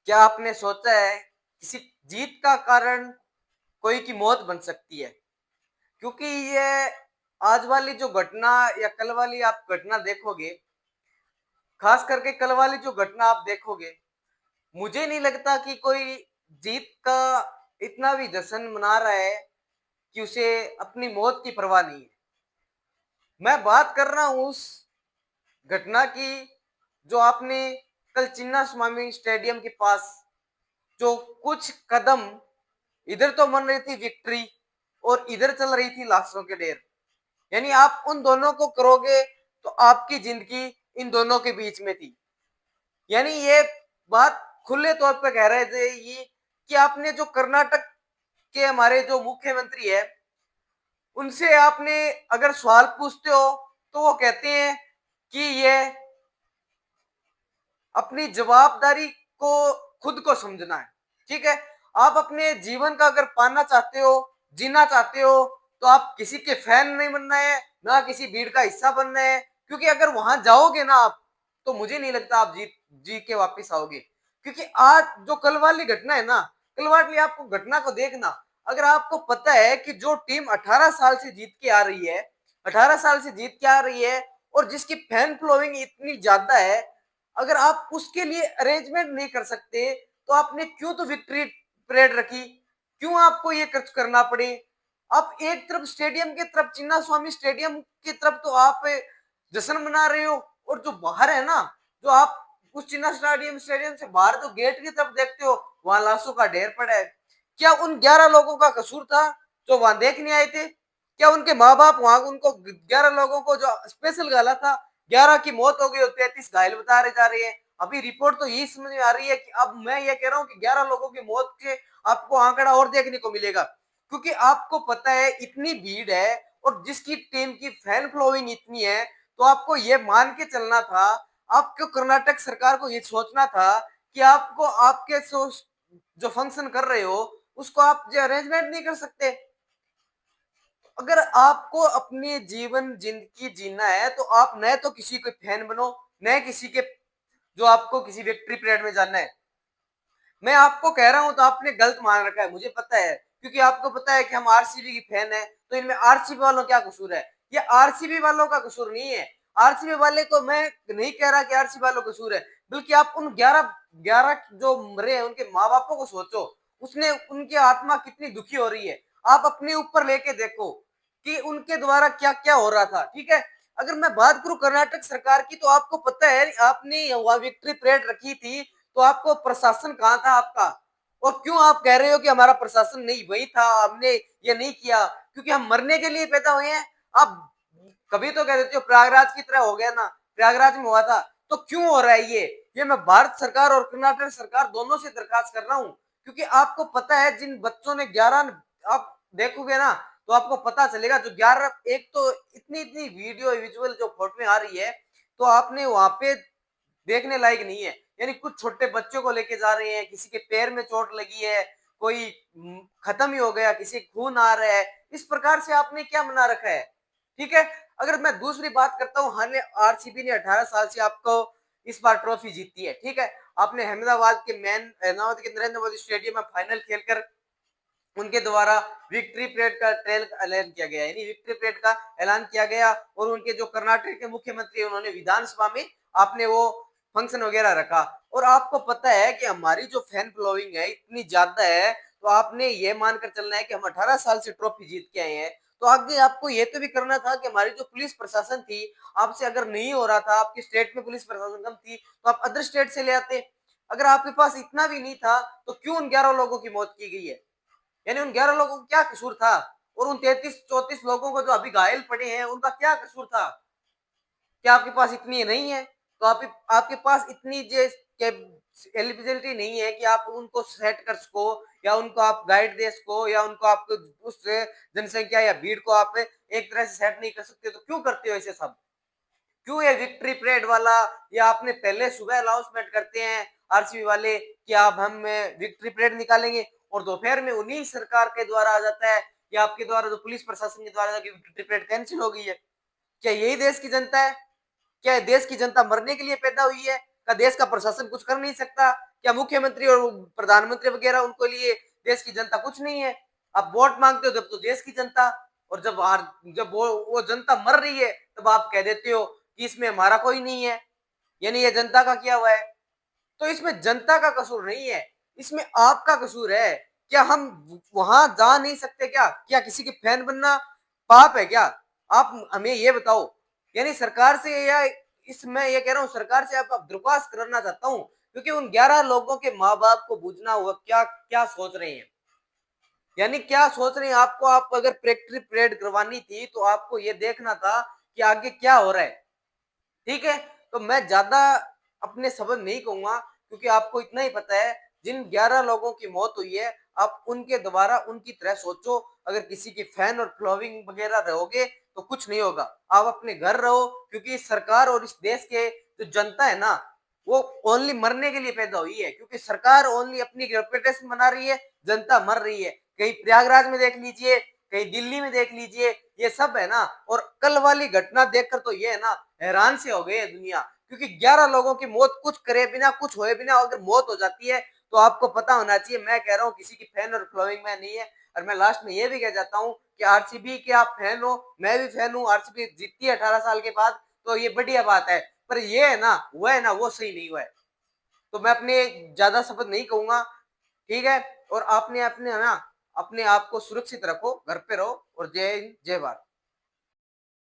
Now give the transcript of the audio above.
क्या आपने सोचा है किसी जीत का कारण कोई की मौत बन सकती है? क्योंकि ये आज वाली जो घटना या कल वाली आप घटना देखोगे, खास करके कल वाली जो घटना आप देखोगे, मुझे नहीं लगता कि कोई जीत का इतना भी जश्न मना रहा है कि उसे अपनी मौत की परवाह नहीं है। मैं बात कर रहा हूँ उस घटना की जो आपने कल चिन्नास्वामी स्टेडियम के पास जो कुछ कदम इधर तो बन रही थी विक्ट्री और इधर चल रही थी लाशों के ढेर। यानी आप उन दोनों को करोगे तो आपकी जिंदगी इन दोनों के बीच में थी। यानी ये बात खुले तौर पे कह रहे थे ये कि आपने जो कर्नाटक के हमारे जो मुख्यमंत्री है उनसे आपने अगर सवाल पूछते हो तो वो कहते हैं कि ये अपनी जवाबदारी को खुद को समझना है। ठीक है, आप अपने जीवन का अगर पाना चाहते हो, जीना चाहते हो, तो आप किसी के फैन नहीं बनना है, ना किसी भीड़ का हिस्सा बनना है। क्योंकि अगर वहां जाओगे ना आप, तो मुझे नहीं लगता आप जी के वापस आओगे। क्योंकि आज जो कल वाली घटना है ना, कल वाली आपको घटना को देखना, अगर आपको पता है कि जो टीम 18 साल से जीत के आ रही है, 18 साल से जीत के आ रही है और जिसकी फैन फॉलोइंग इतनी ज्यादा है, अगर आप उसके लिए अरेंजमेंट नहीं कर सकते तो आपने क्यों तो विक्ट्री परेड रखी, क्यों आपको ये खर्च करना पड़े। आप एक तरफ स्टेडियम की तरफ चिन्ना स्वामी स्टेडियम की तरफ तो आप जश्न मना रहे हो और जो बाहर है ना, जो आप उस चिन्ना स्टेडियम स्टेडियम से बाहर जो गेट की तरफ देखते हो वहां लाशों का ढेर पड़ा है। क्या उन 11 लोगों का कसूर था जो वहां देखने आए थे? क्या उनके माँ बाप वहां उनको 11 लोगों को जो स्पेशल गाला था, 11 की मौत हो गई और 33 घायल बता रहे जा रहे हैं। अभी रिपोर्ट तो यही समझ में आ रही है कि अब मैं ये कह रहा हूँ कि 11 लोगों की मौत के आपको आंकड़ा और देखने को मिलेगा। क्योंकि आपको पता है इतनी भीड़ है और जिसकी टीम की फैन फॉलोइंग इतनी है, तो आपको ये मान के चलना था, आपको कर्नाटक सरकार को ये सोचना था कि आपको आपके जो फंक्शन कर रहे हो उसको आप जो अरेंजमेंट नहीं कर सकते। अगर आपको अपनी जीवन जिंदगी जीना है तो आप न तो किसी के फैन बनो, न किसी के जो आपको किसी विक्ट्री परेड में जाना है। मैं आपको कह रहा हूं तो आपने गलत मान रखा है, मुझे पता है। क्योंकि आपको पता है कि हम आरसीबी की फैन है, तो इनमें आरसीबी वालों क्या कसूर है? ये आरसीबी वालों का कसूर नहीं है। आरसीबी वाले को मैं नहीं कह रहा कि आरसीबी वालों का कसूर है, बल्कि आप उन 11 जो मरे हैं उनके माँ बापों को सोचो। उसने उनकी आत्मा कितनी दुखी हो रही है। आप अपने ऊपर लेके देखो कि उनके द्वारा क्या क्या हो रहा था। ठीक है, अगर मैं बात करूं कर्नाटक सरकार की, तो आपको पता है आपने वहां विक्ट्री परेड रखी थी, तो आपको प्रशासन कहाँ था आपका? और क्यों आप कह रहे हो कि हमारा प्रशासन नहीं वही था, हमने ये नहीं किया? क्योंकि हम मरने के लिए पैदा हुए हैं। आप कभी तो कह देते हो प्रयागराज की तरह हो गया ना, प्रयागराज में हुआ था, तो क्यों हो रहा है ये मैं भारत सरकार और कर्नाटक सरकार दोनों से दरखास्त कर रहा हूं। क्योंकि आपको पता है जिन बच्चों ने 11, आप देखोगे ना तो आपको पता चलेगा जो 11, एक तो इतनी इतनी वीडियो विजुअल जो फोटो आ रही है, तो आपने वहां पे देखने लायक नहीं है। यानी कुछ छोटे बच्चों को लेके जा रहे हैं, किसी के पैर में चोट लगी है, कोई खत्म ही हो गया, किसी खून आ रहा है। इस प्रकार से आपने क्या बना रखा है? ठीक है, अगर मैं दूसरी बात करता हूँ, हाँ आरसीबी ने 18 साल से आपको इस बार ट्रॉफी जीती है। ठीक है, आपने अहमदाबाद के अहमदाबाद के नरेंद्र मोदी स्टेडियम में फाइनल खेलकर उनके द्वारा विक्ट्री परेड का ट्रेल ऐलान किया गया, यानी विक्ट्री परेड का ऐलान किया गया। और उनके जो कर्नाटक के मुख्यमंत्री उन्होंने विधानसभा में आपने वो फंक्शन वगैरह रखा। और आपको पता है कि हमारी जो फैन फॉलोइंग है इतनी ज्यादा है, तो आपने ये मानकर चलना है कि हम 18 साल से ट्रॉफी जीत के आए हैं, तो आगे आपको ये तो भी करना था कि हमारी जो पुलिस प्रशासन थी, आपसे अगर नहीं हो रहा था, आपकी स्टेट में पुलिस प्रशासन कम थी, तो आप अदर स्टेट से ले आते। अगर आपके पास इतना भी नहीं था तो क्यों उन 11 लोगों की मौत की गई है? यानी उन 11 लोगों को क्या कसूर था? और उन 33-34 लोगों को जो अभी घायल पड़े हैं उनका क्या कसूर था? क्या आपके पास इतनी नहीं है? तो आपके पास इतनी एलिजिबिलिटी नहीं है कि आप उनको सेट कर सको, या उनको आप गाइड दे सको, या उनको आप उस जनसंख्या या भीड़ को आप एक तरह से सेट नहीं कर सकते, तो क्यों करते हो ऐसे सब? क्यों ये विक्ट्री परेड वाला, या आपने पहले सुबह अनाउंसमेंट करते हैं आरसीबी वाले कि आप हम विक्ट्री परेड निकालेंगे, और दोपहर में उन्हीं सरकार के द्वारा आ जाता है या आपके द्वारा जो पुलिस प्रशासन के द्वारा विक्ट्री परेड कैंसिल हो गई है। क्या यही देश की जनता है? क्या देश की जनता मरने के लिए पैदा हुई है? क्या देश का प्रशासन कुछ कर नहीं सकता? क्या मुख्यमंत्री और प्रधानमंत्री वगैरह उनको लिए देश की जनता कुछ नहीं है? आप वोट मांगते हो जब तो देश की जनता, और जब वो जनता मर रही है तब आप कह देते हो कि इसमें हमारा कोई नहीं है, यानी ये जनता का किया हुआ है। तो इसमें जनता का कसूर नहीं है, इसमें आपका कसूर है। क्या हम वहां जा नहीं सकते क्या? क्या किसी के फैन बनना पाप है क्या? आप हमें ये बताओ। यानी सरकार से, या इस मैं ये कह रहा हूँ सरकार से आप दरख्वास्त करना चाहता हूँ, क्योंकि उन 11 लोगों के माँ बाप को पूछना हुआ क्या क्या सोच रहे हैं, यानी क्या सोच रहे हैं। आपको आप अगर प्रैक्टिस परेड करवानी थी तो आपको ये देखना था कि आगे क्या हो रहा है। ठीक है, तो मैं ज्यादा अपने शब्द नहीं कहूंगा, क्योंकि आपको इतना ही पता है जिन 11 लोगों की मौत हुई है, आप उनके द्वारा उनकी तरह सोचो। अगर किसी की फैन और फ्लोविंग वगैरह रहोगे तो कुछ नहीं होगा, आप अपने घर रहो, क्योंकि इस सरकार और इस देश के जो जनता है ना, वो ओनली मरने के लिए पैदा हुई है, क्योंकि सरकार ओनली अपनी रेपुटेशन बना रही है, जनता मर रही है। कहीं प्रयागराज में देख लीजिए, कहीं दिल्ली में देख लीजिए, ये सब है ना। और कल वाली घटना देखकर तो ये है ना, हैरान से हो गई है दुनिया, क्योंकि 11 लोगों की मौत कुछ करे बिना, कुछ होए बिना अगर मौत हो जाती है तो आपको पता होना चाहिए। मैं कह रहा हूँ किसी की फैन और फ्लोइंग में नहीं है। और मैं लास्ट में ये भी कह जाता हूँ कि आरसीबी के आप फैन हो, मैं भी फैन हूँ, आरसीबी जीतती है 18 साल के बाद, तो ये बढ़िया बात है। पर ये है ना, वो सही नहीं हुआ है। तो मैं अपने ज्यादा शब्द नहीं कहूंगा, ठीक है। और आपने अपने है ना, अपने आप को सुरक्षित रखो, घर पे रहो, और जय हिंद जय भारत।